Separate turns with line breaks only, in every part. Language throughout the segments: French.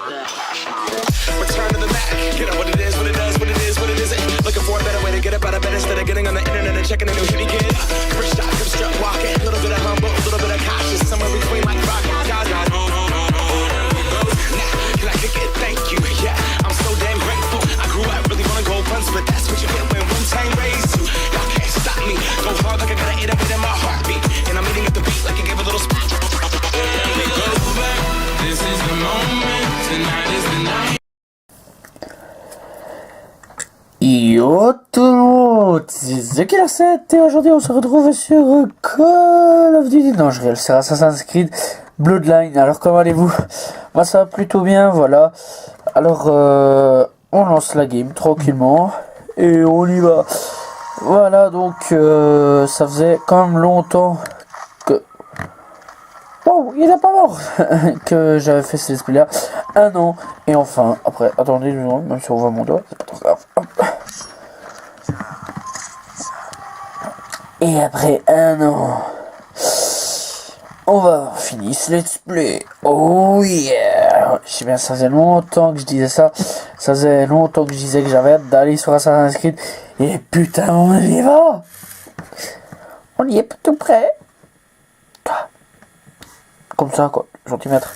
Return to the Mac. Get up what it is, what it does, what it is, what it isn't. Looking for a better way to get up out of bed instead of getting on the internet and checking a new hit kid. First shot, good strut walking. A little bit of humble, a little bit of cautious. Somewhere between like rock and Gaga. Nah, can I kick it? Thank you. Yeah, I'm so damn grateful. I grew up really wanna go once, but that's what you get when Wu-Tang raised you. Y'all can't stop me. Go hard like I got an 8 in my heartbeat. And I'm eating at the beat like I gave a little spot. This is the moment. Tonight is the night.
Yo tout le monde, c'est The Killer 7 et aujourd'hui on se retrouve sur Call of Duty, non je réalise sur Assassin's Creed Bloodline. Alors comment allez-vous? Moi ça va plutôt bien, voilà. Alors on lance la game tranquillement et on y va. Voilà donc ça faisait quand même longtemps que... Wow, il est pas mort. Que j'avais fait ce display là 1 an et enfin après attendez une seconde, même si on voit mon doigt c'est pas trop grave. Hop. Et après 1 an on va avoir fini ce let's play. Oh yeah. Je sais bien, ça faisait longtemps que je disais ça. Ça faisait longtemps que je disais que j'avais hâte d'aller sur Assassin's Creed. Et putain on y va. On y est tout près. Comme ça quoi, centimètres.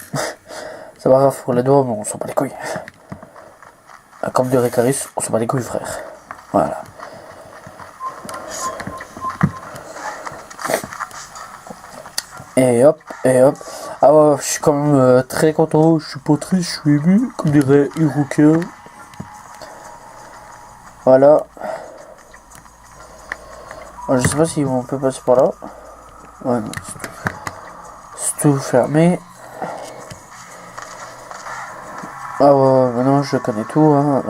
C'est pas grave pour les doigts, mais on s'en bat les couilles. Comme dirait Caris, on s'en bat les couilles frère. Voilà. Et hop, et hop. Ah ouais, je suis quand même très content, je suis pas triste, je suis ému, comme dirait Hiroka. Voilà. Alors, je sais pas si on peut passer par là. Ouais, non, c'est tout fermé. Ah ouais, maintenant je connais tout, hein.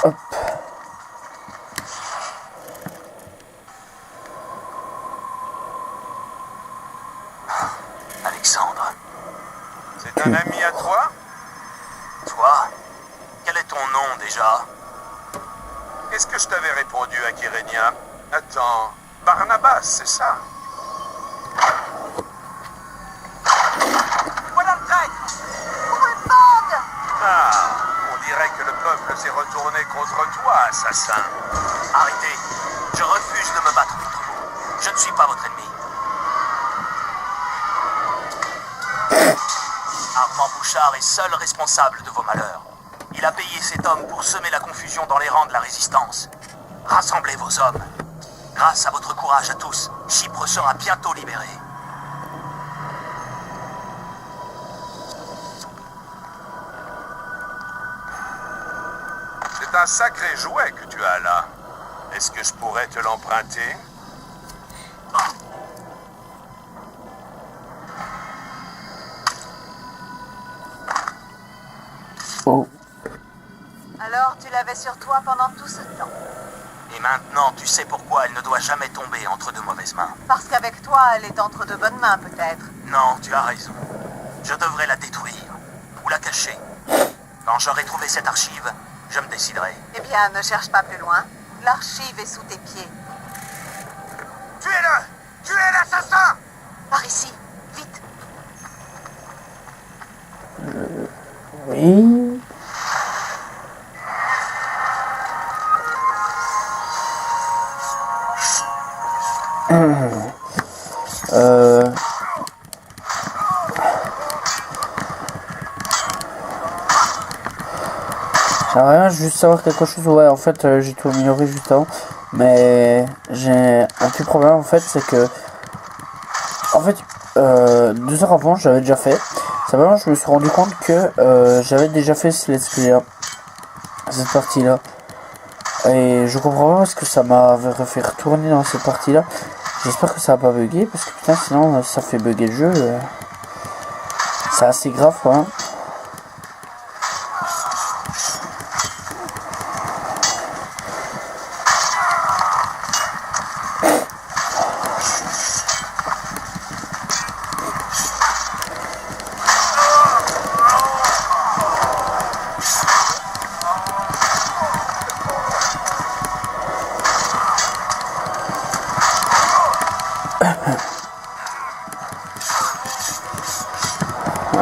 Hop.
Alexandre.
C'est un ami à toi?
Toi? Quel est ton nom déjà?
Qu'est-ce que je t'avais répondu à Kyrenia? Attends, Barnabas, c'est ça?
Voilà le traître!
Ah, on dirait que le peuple s'est retourné contre toi, assassin.
Arrêtez! Je refuse de me battre contre vous. Je ne suis pas votre ennemi. Armand Bouchard est seul responsable de vos malheurs. Il a payé cet homme pour semer la confusion dans les rangs de la résistance. Rassemblez vos hommes. Grâce à votre courage à tous, Chypre sera bientôt libérée.
C'est un sacré jouet que tu as là. Est-ce que je pourrais te l'emprunter?
Oh.
Alors, tu l'avais sur toi pendant tout ce temps.
Et maintenant, tu sais pourquoi elle ne doit jamais tomber entre de mauvaises mains.
Parce qu'avec toi, elle est entre de bonnes mains, peut-être.
Non, tu as raison. Je devrais la détruire. Ou la cacher. Quand j'aurai trouvé cette archive, je me déciderai.
Eh bien, ne cherche pas plus loin. L'archive est sous tes pieds.
Tuez-le! Tuez l'assassin!
Par ici, vite.
Oui. J'aimerais bien juste savoir quelque chose. Ouais, en fait, j'ai tout amélioré juste avant, mais j'ai un petit problème en fait, c'est que en fait 2 heures avant j'avais déjà fait. Simplement, je me suis rendu compte que j'avais déjà fait ce let's play là, cette partie là, et je comprends pas parce que ça m'a fait retourner dans cette partie là. J'espère que ça va pas bugger parce que putain sinon ça fait bugger le jeu. C'est assez grave quoi. Hein.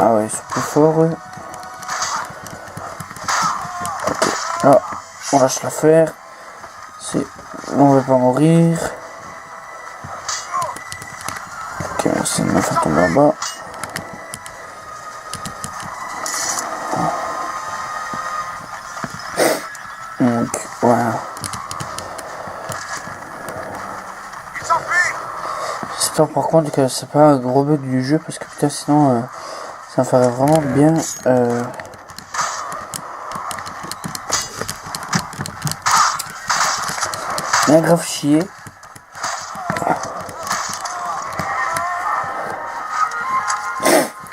Ah ouais, ils sont plus forts eux. Ok, là, on lâche l'affaire. On va pas mourir. Ok, merci de me faire tomber en bas. Donc, voilà. J'espère par contre que c'est pas un gros bug du jeu parce que putain sinon ça me ferait vraiment bien bien grave chier.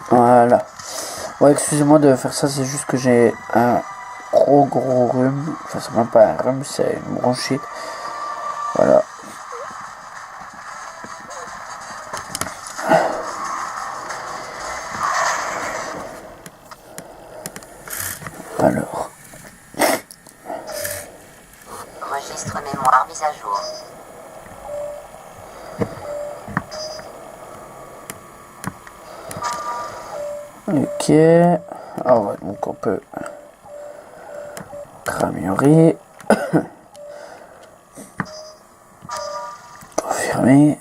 Voilà. Ouais, excusez-moi de faire ça, c'est juste que j'ai un gros rhume. Enfin, c'est même pas un rhume, c'est une bronchite. Voilà. Alors.
Registre mémoire mise à jour.
Ok. Ah ouais, donc on peut améliorer. Confirmer.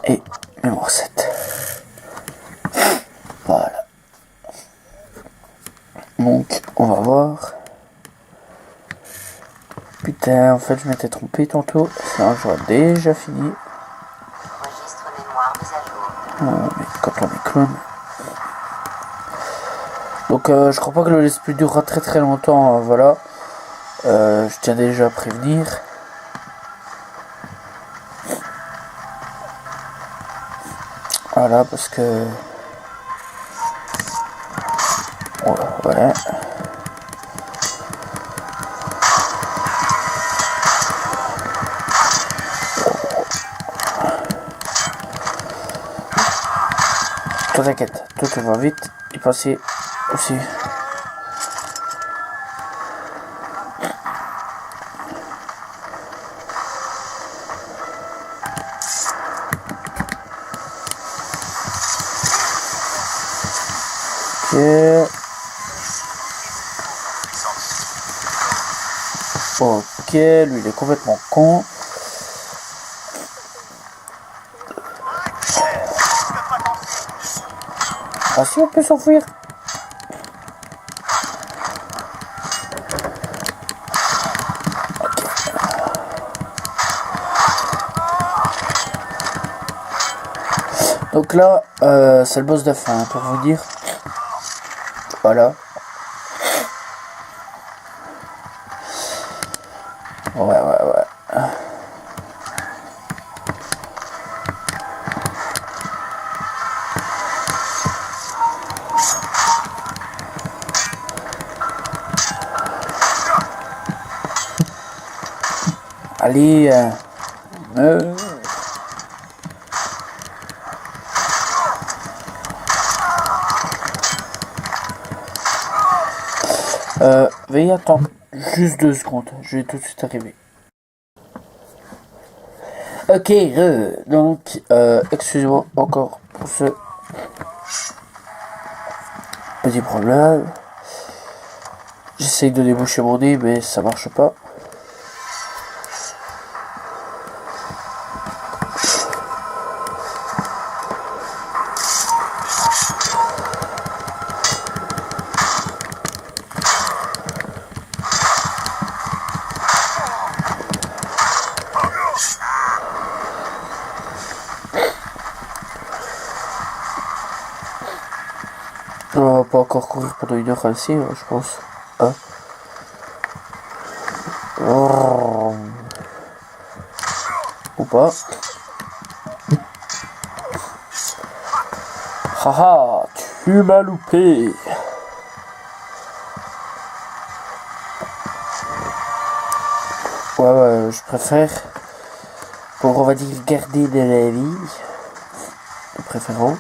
Et mémoire 7. Voilà. Donc on va voir. Putain, en fait je m'étais trompé tantôt. Sinon j'aurais déjà fini.
Registre mémoire mise à jour.
Oh, mais quand on est clone. Donc je crois pas que le let's play durera très longtemps, voilà. Je tiens déjà à prévenir. Voilà, parce que... Ouais. Toi t'inquiète, tout va vite. Y passer aussi. Ok, lui il est complètement con. Ah si, on peut s'enfuir. Donc là, c'est le boss de fin, pour vous dire. Voilà. Ouais. Allez, veuillez attendre juste 2 secondes, je vais tout de suite arriver. Ok, donc, excusez-moi encore pour ce petit problème. J'essaye de déboucher mon nez, mais ça marche pas. On va pas encore courir pendant 1 heure ainsi, je pense. Hein? Oh. Ou pas. Haha, tu m'as loupé. Ouais, je préfère. Pour, on va dire, garder de la vie. De préférence.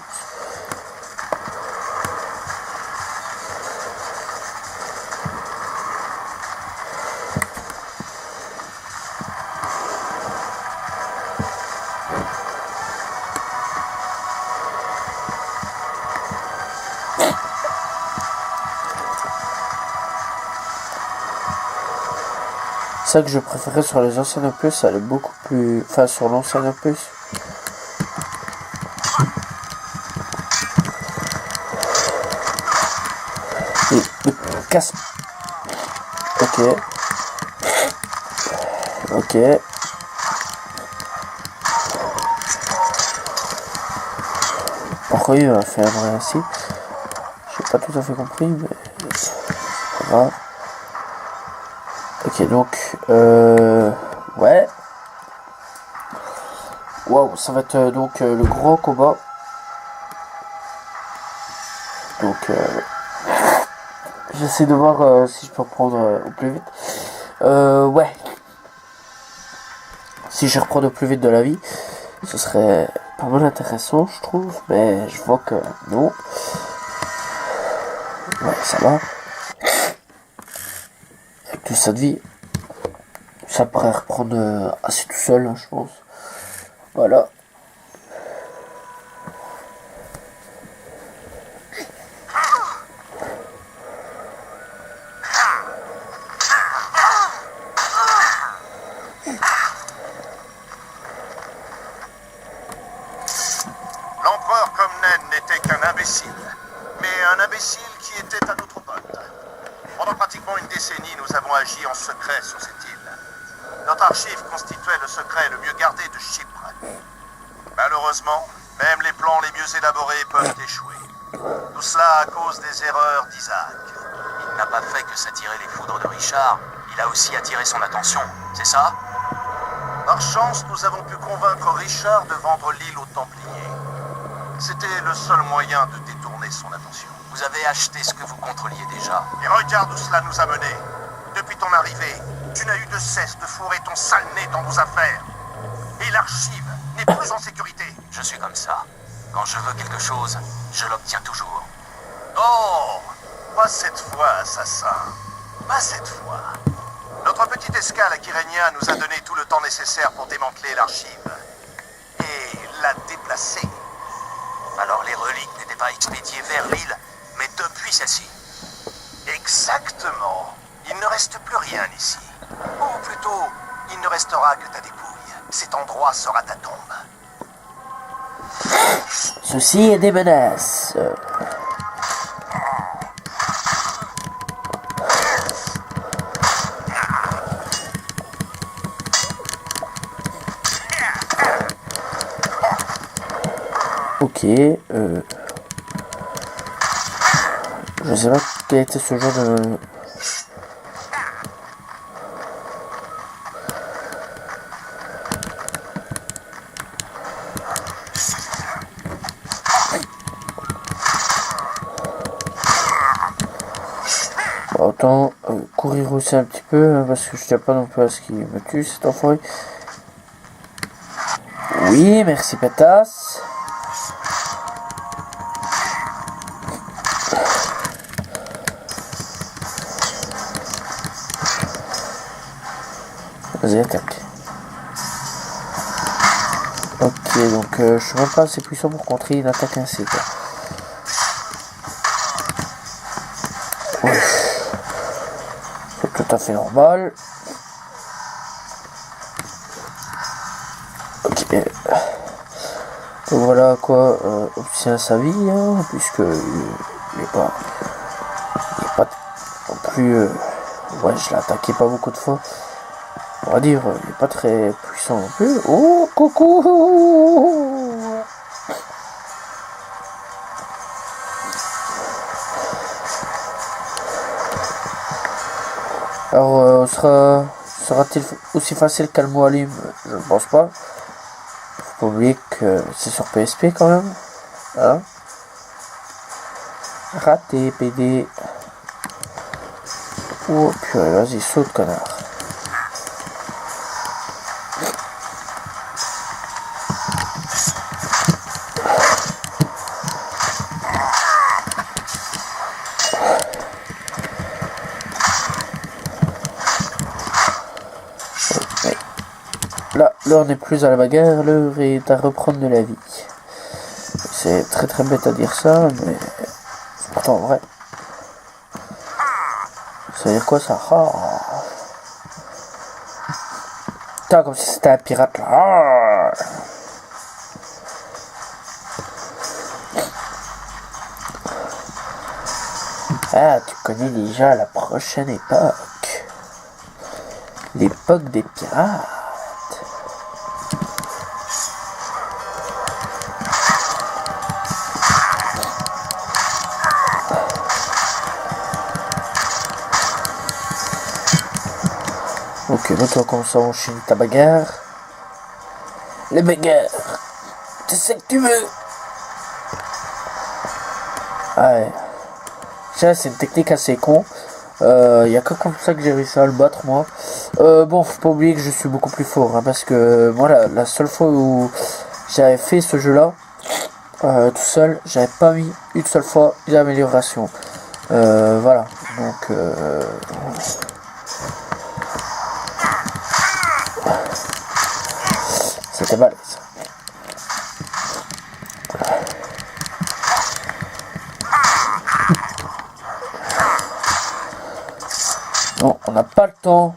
ça que je préférais sur les anciens opus, ça allait beaucoup plus... Enfin, sur l'ancien opus. Et le casse... Ok. Ok. Pourquoi il va faire ainsi? J'ai pas tout à fait compris, mais c'est pas grave. Ok, donc, ouais. Waouh, ça va être donc le grand combat. Donc, j'essaie de voir si je peux reprendre au plus vite. Ouais. Si je reprends au plus vite de la vie, ce serait pas mal intéressant, je trouve, mais je vois que non. Ouais, ça va. Avec tout ça de vie, ça pourrait reprendre assez tout seul, hein, je pense. Voilà.
L'empereur Comnène n'était qu'un imbécile, mais un imbécile qui était à notre pote. Pendant pratiquement une décennie, nous avons agi en secret sur cette île. Notre archive constituait le secret le mieux gardé de Chypre. Malheureusement, même les plans les mieux élaborés peuvent échouer. Tout cela à cause des erreurs d'Isaac.
Il n'a pas fait que s'attirer les foudres de Richard, il a aussi attiré son attention, c'est ça?
Par chance, nous avons pu convaincre Richard de vendre l'île aux Templiers. C'était le seul moyen de détourner son attention.
Vous avez acheté ce que vous contrôliez déjà.
Et regarde où cela nous a menés. Depuis ton arrivée, tu n'as eu de cesse de fourrer ton sale nez dans nos affaires. Et l'archive n'est plus en sécurité.
Je suis comme ça. Quand je veux quelque chose, je l'obtiens toujours.
Oh, pas cette fois, assassin. Pas cette fois. Notre petite escale à Kyrenia nous a donné tout le temps nécessaire pour démanteler l'archive. Et la déplacer.
Alors les reliques n'étaient pas expédiées vers l'île, mais depuis celle-ci.
Exactement. Il ne reste plus rien ici. Ou plutôt, il ne restera que ta dépouille. Cet endroit sera ta tombe.
Ceci est des menaces. Ok, je sais pas quel était ce genre de... Autant courir aussi un petit peu, hein, parce que je tiens pas non plus à ce qu'il me tue cet enfoiré. Oui, merci pétasse. Vas-y, attaque. Ok, donc je suis même pas assez puissant pour contrer une attaque ainsi, quoi. Ouais. C'est tout à fait normal. Ok. Donc voilà quoi obtient sa vie, hein, puisque il est pas non plus... ouais, je l'ai attaqué pas beaucoup de fois. On va dire, il n'est pas très puissant non plus. Oh, coucou! Alors, sera-t-il aussi facile qu'Al Mualim? Je ne pense pas. Faut pas oublier que c'est sur PSP quand même. Voilà. Raté, PD. Oh, purée, vas-y, saute, connard. Là, l'heure n'est plus à la bagarre, l'heure est à reprendre de la vie. C'est très très bête à dire ça, mais c'est pourtant vrai. Ça veut dire quoi ça? Putain, comme si c'était un pirate là. Ah, ah, tu connais déjà la prochaine époque. L'époque des pirates. Ok, là, tu vas commencer à enchaîner ta bagarre. Les bagarres. C'est ce que tu veux. Ah ouais. Ça, c'est une technique assez con. Y a que comme ça que j'ai réussi à le battre, moi. Bon, faut pas oublier que je suis beaucoup plus fort. Hein, parce que moi, la seule fois où j'avais fait ce jeu-là, tout seul, j'avais pas mis une seule fois une amélioration. Voilà. Donc... c'était balèze. Non, on n'a pas le temps.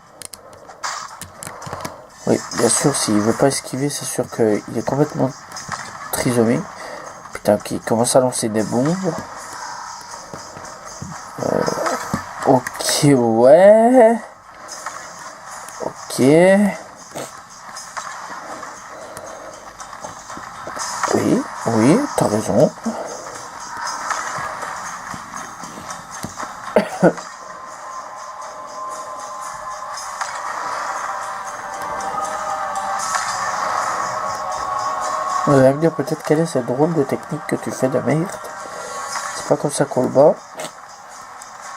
Oui, bien sûr, s'il veut pas esquiver, c'est sûr qu'il est complètement trisomé. Putain, qui commence à lancer des bombes. Ok, ouais. Ok. Oui, oui, t'as raison. Vous allez me dire peut-être quelle est cette drôle de technique que tu fais de merde. C'est pas comme ça qu'on le bat.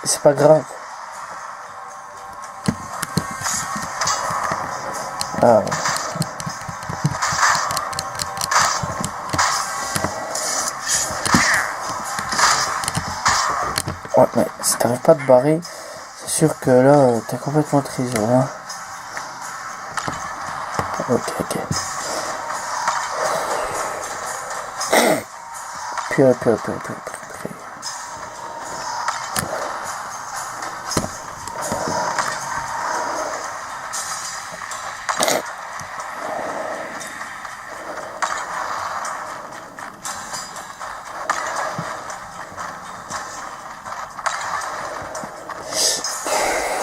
Et c'est pas grave. Ah ouais. Ouais, mais si t'arrives pas à te barrer, c'est sûr que là, t'es complètement triste, hein. Ok, ok. Purée.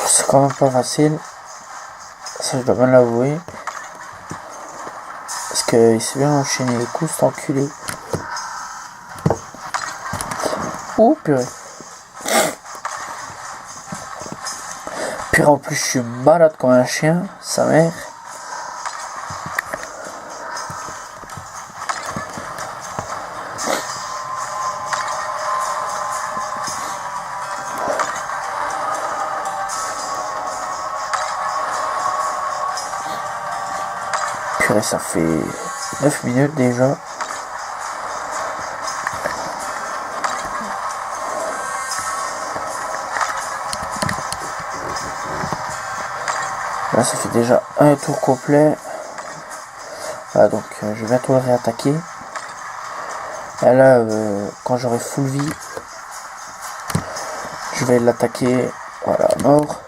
C'est quand même pas facile. Ça, je dois bien l'avouer. Parce qu'il s'est bien enchaîné les coups, cet enculé. Oh purée. Purée, en plus je suis malade comme un chien, sa mère. Purée, ça fait 9 minutes déjà. Là, ça fait déjà un tour complet. Voilà, donc je vais bientôt le réattaquer. Et là, quand j'aurai full vie, je vais l'attaquer. Voilà, mort.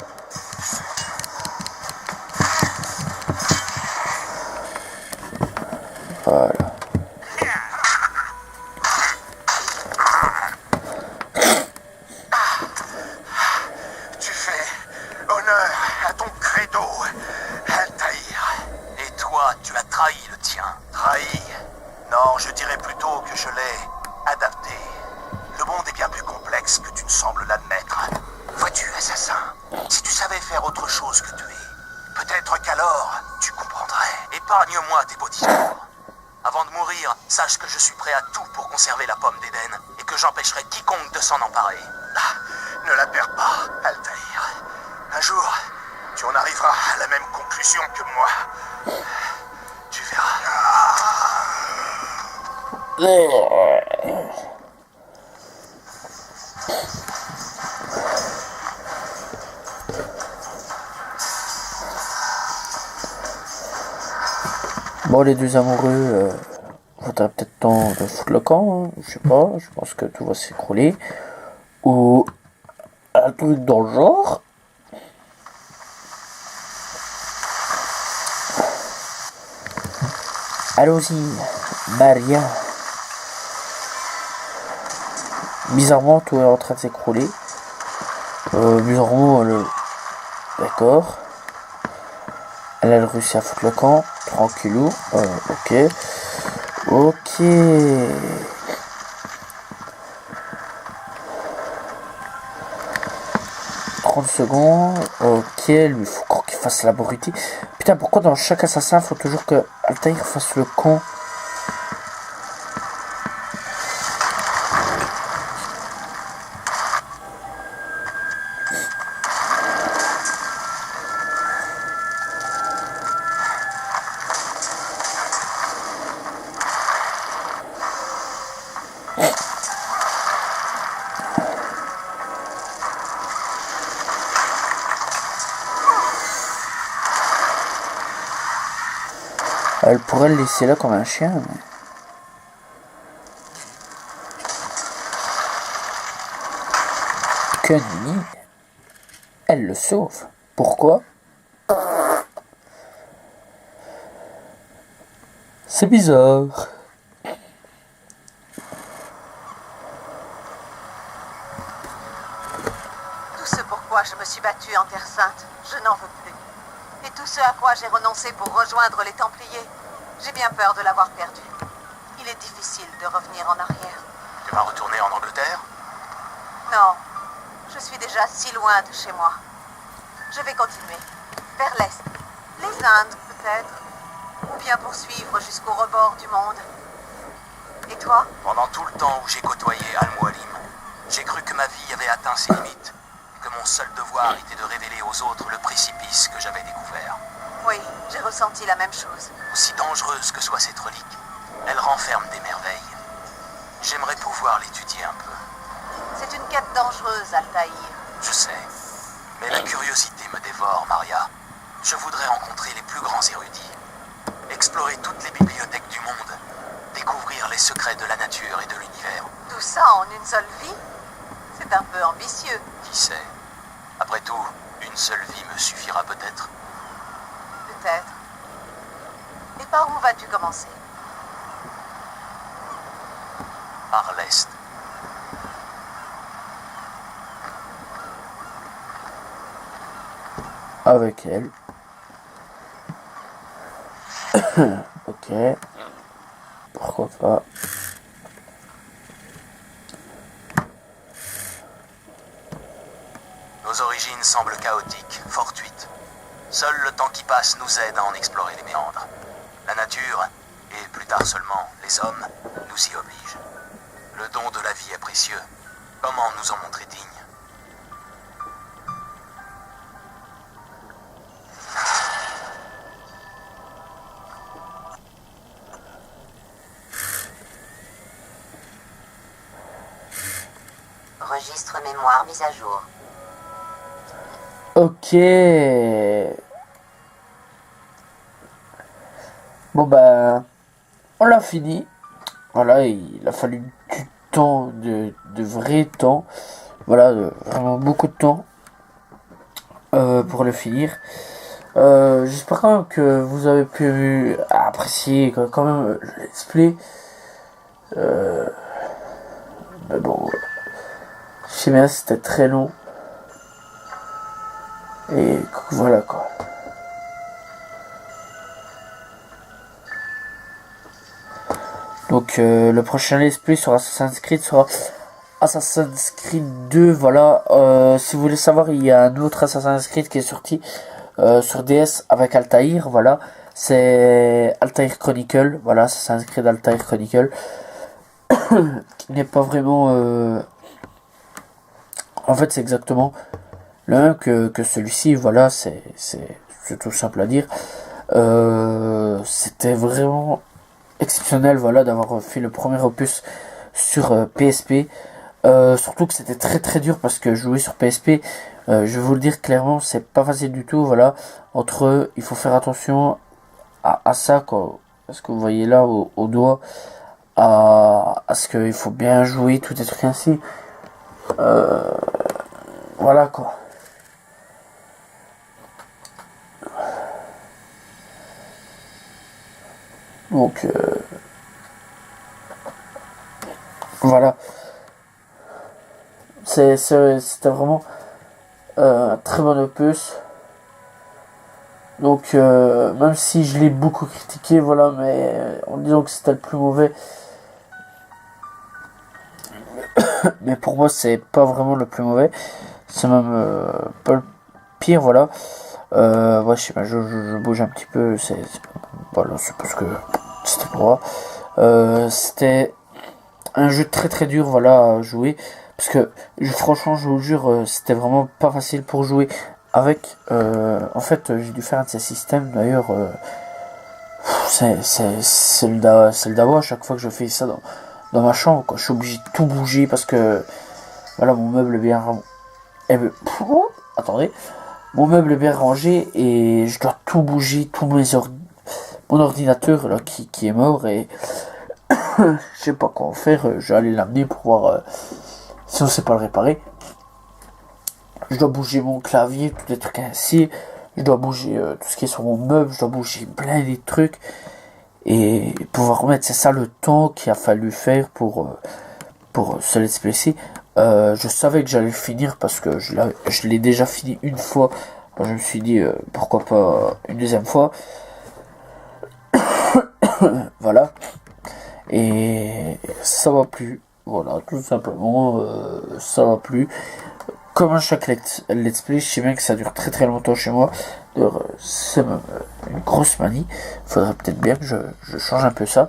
Voilà.
Tu fais honneur à ton credo, Altaïr.
Et toi, tu as trahi le tien.
Trahi? Non, je dirais plutôt que je l'ai adapté. Le monde est bien plus complexe que tu ne sembles l'admettre. Vois-tu, assassin, si tu savais faire autre chose que tuer, peut-être qu'alors tu comprendrais.
Épargne-moi tes beaux discours. Avant de mourir, sache que je suis prêt à tout pour conserver la pomme d'Éden et que j'empêcherai quiconque de s'en emparer.
Ne la perds pas, Altaïr. Un jour, tu en arriveras à la même conclusion que moi. Tu verras.
Bon, les deux amoureux, faudrait peut-être temps de foutre le camp, hein, je sais pas, je pense que tout va s'écrouler. Ou un truc dans le genre. Allons-y, Maria. Bizarrement, tout est en train de s'écrouler. Bizarrement, d'accord. Elle a réussi à foutre le camp. Tranquillou. Ok. Ok. 30 secondes. Ok, lui, il faut encore qu'il fasse l'abruti. Putain, pourquoi dans chaque assassin, il faut toujours que Altaïr fasse le con? Elle pourrait le laisser là comme un chien, mais... Que nenni. Elle le sauve. Pourquoi? C'est bizarre.
Tout ce pourquoi je me suis battue en Terre Sainte, je n'en veux plus. Et tout ce à quoi j'ai renoncé pour rejoindre les Templiers, j'ai bien peur de l'avoir perdu. Il est difficile de revenir en arrière.
Tu vas retourner en Angleterre?
Non, je suis déjà si loin de chez moi. Je vais continuer, vers l'Est. Les Indes, peut-être. Ou bien poursuivre jusqu'au rebord du monde. Et toi?
Pendant tout le temps où j'ai côtoyé Al-Mualim, j'ai cru que ma vie avait atteint ses limites. Et que mon seul devoir était de révéler aux autres le précipice que j'avais découvert.
Oui, j'ai ressenti la même chose.
Aussi dangereuse que soit cette relique, elle renferme des merveilles. J'aimerais pouvoir l'étudier un peu.
C'est une quête dangereuse, Altaïr.
Je sais. Mais la curiosité me dévore, Maria. Je voudrais rencontrer les plus grands érudits. Explorer toutes les bibliothèques du monde. Découvrir les secrets de la nature et de l'univers.
Tout ça en une seule vie? C'est un peu ambitieux.
Qui sait? Après tout, une seule vie me suffira peut-être.
Peut-être. Et par où vas-tu commencer?
Par l'Est.
Avec elle. Ok. Pourquoi pas.
Nos origines semblent chaotiques, fortuites. Seul le temps qui passe nous aide à en explorer les méandres. La nature, et plus tard seulement les hommes, nous y obligent. Le don de la vie est précieux. Comment nous en montrer dignes?
Registre mémoire mise à jour.
Ok. Bon bah, on l'a fini. Voilà, il a fallu du temps, de vrai temps. Voilà, vraiment beaucoup de temps pour le finir. J'espère quand même que vous avez pu apprécier quand même le let's play. Mais bon, je sais bien, c'était très long. Et voilà quoi. Donc le prochain let's play sur Assassin's Creed sera Assassin's Creed 2. Voilà, si vous voulez savoir, il y a un autre Assassin's Creed qui est sorti sur DS avec Altaïr. Voilà, c'est Altaïr Chronicle. Voilà, Assassin's Creed Altaïr Chronicle. Qui n'est pas vraiment... En fait, c'est exactement le même que celui-ci. Voilà, c'est tout simple à dire. C'était vraiment exceptionnel, voilà, d'avoir fait le premier opus sur PSP. Surtout que c'était très très dur parce que jouer sur PSP, je vais vous le dire clairement, c'est pas facile du tout. Voilà, il faut faire attention à ça, quoi. Parce que vous voyez là au doigt, à ce qu'il faut bien jouer, tous des trucs ainsi. Voilà quoi. Donc voilà. C'était vraiment un très bon opus. Donc même si je l'ai beaucoup critiqué, voilà, mais en disant que c'était le plus mauvais. Mais pour moi c'est pas vraiment le plus mauvais. C'est même pas le pire, voilà. Ouais, je sais pas, je bouge un petit peu, voilà, c'est parce que c'était pour moi. C'était un jeu très très dur, voilà, à jouer. Parce que, franchement, je vous jure, c'était vraiment pas facile pour jouer avec. En fait, j'ai dû faire un de ces systèmes, d'ailleurs. C'est le dawa à chaque fois que je fais ça dans ma chambre, quoi. Je suis obligé de tout bouger parce que, voilà, mon meuble est bien attendez. Mon meuble est bien rangé et je dois tout bouger, mon ordinateur là qui est mort et je sais pas quoi en faire. Je vais aller l'amener pour voir si on sait pas le réparer. Je dois bouger mon clavier, tous les trucs ainsi. Je dois bouger tout ce qui est sur mon meuble. Je dois bouger plein de trucs et pouvoir remettre. C'est ça le temps qu'il a fallu faire pour ce let's play-ci. Je savais que j'allais le finir parce que je l'ai déjà fini une fois. Je me suis dit pourquoi pas une deuxième fois. Voilà. Et ça va plus. Voilà, tout simplement, ça va plus. Comme à chaque let's play, je sais bien que ça dure très très longtemps chez moi. C'est même une grosse manie. Faudrait peut-être bien que je change un peu ça.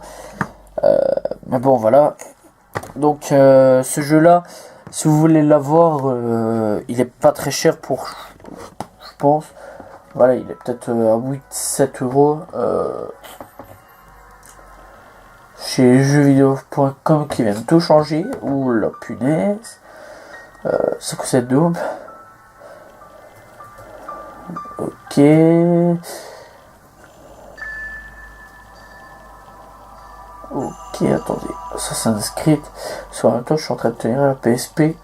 Mais bon, voilà. Donc, ce jeu-là, si vous voulez l'avoir, il est pas très cher pour, je pense. Voilà, il est peut-être à 8-7 euros. Chez jeuxvideo.com qui vient de tout changer. Ouh la punaise. C'est quoi cette double? Ok. Ok, attendez. Assassin's Creed. Sur en même temps, je suis en train de tenir la PSP.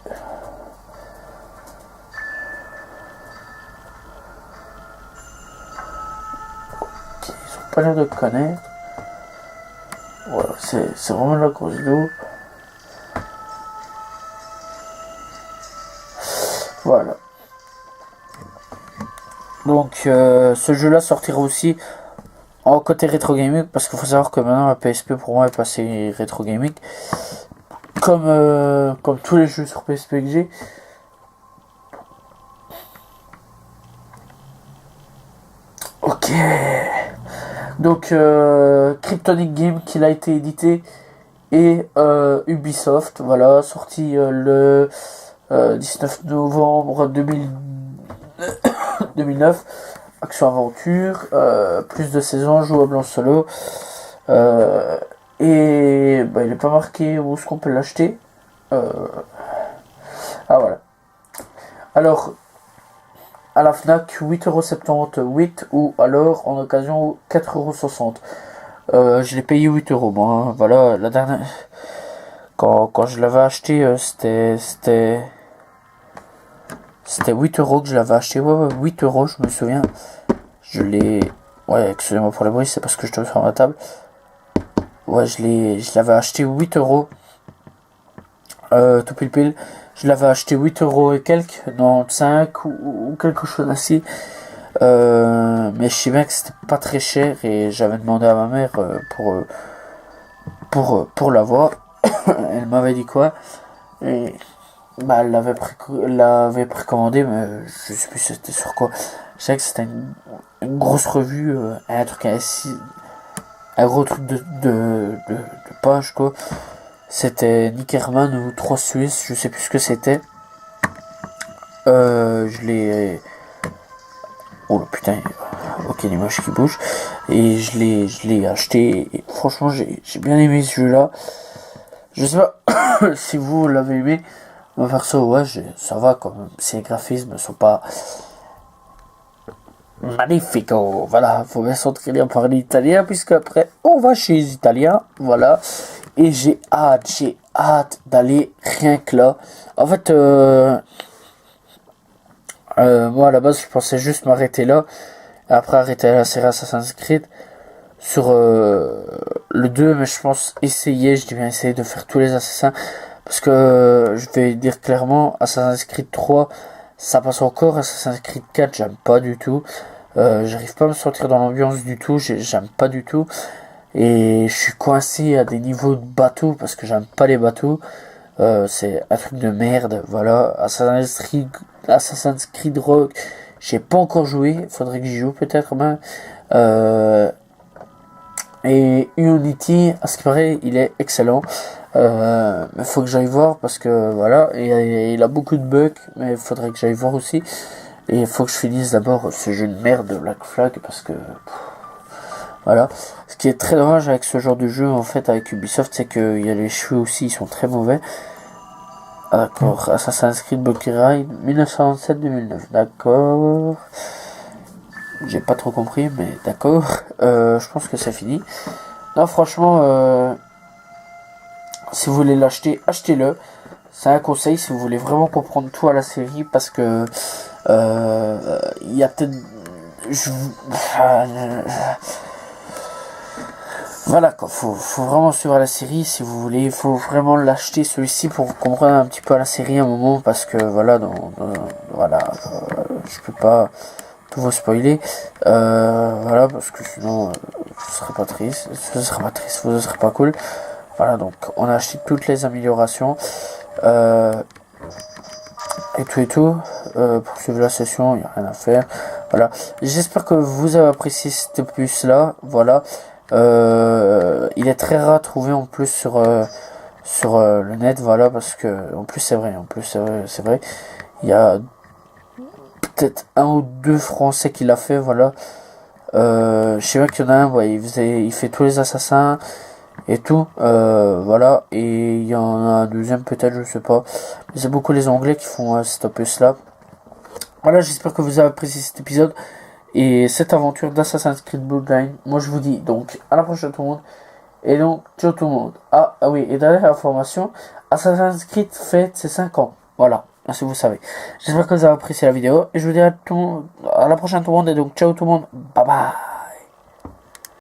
Ok, ils ont pas l'air de connaître. Voilà, c'est vraiment la grosse double. Voilà. Donc ce jeu là sortira aussi en côté rétro gaming parce qu'il faut savoir que maintenant la PSP pour moi est passée rétro gaming comme tous les jeux sur PSP que j'ai. Ok. Donc Cryptonic Game qui a été édité et Ubisoft, voilà, sorti le 19 novembre 2009, action aventure, plus de saisons, jouable en solo, et bah, il n'est pas marqué où est-ce qu'on peut l'acheter. Ah voilà. Alors à la Fnac 8,78€ ou alors en occasion 4,60€. Je l'ai payé 8€ moi, hein. Voilà, la dernière quand je l'avais acheté c'était 8€ que je l'avais acheté. Ouais, 8€, je me souviens. Je l'ai. Ouais, excusez-moi pour le bruit, c'est parce que je tombe sur ma table. Ouais, je l'avais acheté 8€. Tout pile. Je l'avais acheté 8€ et quelques, 95 ou quelque chose ainsi. Mais je sais bien que c'était pas très cher et j'avais demandé à ma mère pour l'avoir. Elle m'avait dit quoi? Et bah, elle l'avait précommandé, mais je sais plus c'était sur quoi. Je sais que c'était une grosse revue, un truc ainsi, un gros truc de page quoi. C'était Nickerman ou 3 Suisses, je sais plus ce que c'était. Je l'ai. Oh putain, ok l'image qui bouge. Et je l'ai acheté. Et franchement j'ai bien aimé ce jeu là. Je sais pas si vous l'avez aimé. Moi perso ouais ça va quand même. Si les graphismes sont pas magnifiques. Oh, voilà, faut bien s'entraîner à parler italien puisque après on va chez les Italiens. Voilà. Et j'ai hâte d'aller rien que là. En fait moi à la base je pensais juste m'arrêter là. Et après arrêter la série Assassin's Creed. sur le 2, mais je pense essayer, je dis bien essayer de faire tous les assassins, parce que je vais dire clairement, Assassin's Creed 3, ça passe encore, Assassin's Creed 4, j'aime pas du tout, j'arrive pas à me sentir dans l'ambiance du tout, j'aime pas du tout, et je suis coincé à des niveaux de bateau, parce que j'aime pas les bateaux, c'est un truc de merde, voilà. Assassin's Creed Rogue, j'ai pas encore joué, faudrait que j'y joue peut-être même. Et Unity, à ce qui paraît, il est excellent. Mais faut que j'aille voir parce que voilà, il a beaucoup de bugs, mais il faudrait que j'aille voir aussi. Et il faut que je finisse d'abord ce jeu de merde de Black Flag parce que voilà. Ce qui est très dommage avec ce genre de jeu en fait avec Ubisoft, c'est que il y a les cheveux aussi, ils sont très mauvais. D'accord, Assassin's Creed Valkyrie 1997-2009, d'accord. J'ai pas trop compris, mais d'accord. Je pense que c'est fini. Non, franchement, si vous voulez l'acheter, achetez-le. C'est un conseil si vous voulez vraiment comprendre tout à la série, parce que il y a peut-être... Voilà quoi, faut vraiment suivre la série si vous voulez, il faut vraiment l'acheter celui-ci pour comprendre un petit peu la série à un moment, parce que voilà, voilà, je peux pas tout vous spoiler, voilà, parce que sinon ce serait pas triste, ce serait pas cool. Voilà, donc on a acheté toutes les améliorations, et tout, pour suivre la session, il n'y a rien à faire. Voilà, j'espère que vous avez apprécié cet opus là, voilà. Il est très rare à trouver en plus sur le net, voilà, parce que en plus c'est vrai, il y a peut-être un ou deux Français qui l'a fait, voilà. Je sais pas qu'il y en a un, ouais, il fait tous les assassins et tout, voilà, et il y en a un deuxième peut-être, je sais pas, mais c'est beaucoup les Anglais qui font cet opus là. Voilà, j'espère que vous avez apprécié cet épisode et cette aventure d'Assassin's Creed Bloodline. Moi je vous dis donc à la prochaine tout le monde. Et donc ciao tout le monde. Ah oui, et dernière information, Assassin's Creed fête ses 5 ans. Voilà, si vous savez. J'espère que vous avez apprécié la vidéo. Et je vous dis à la prochaine tout le monde. Et donc ciao tout le monde. Bye bye.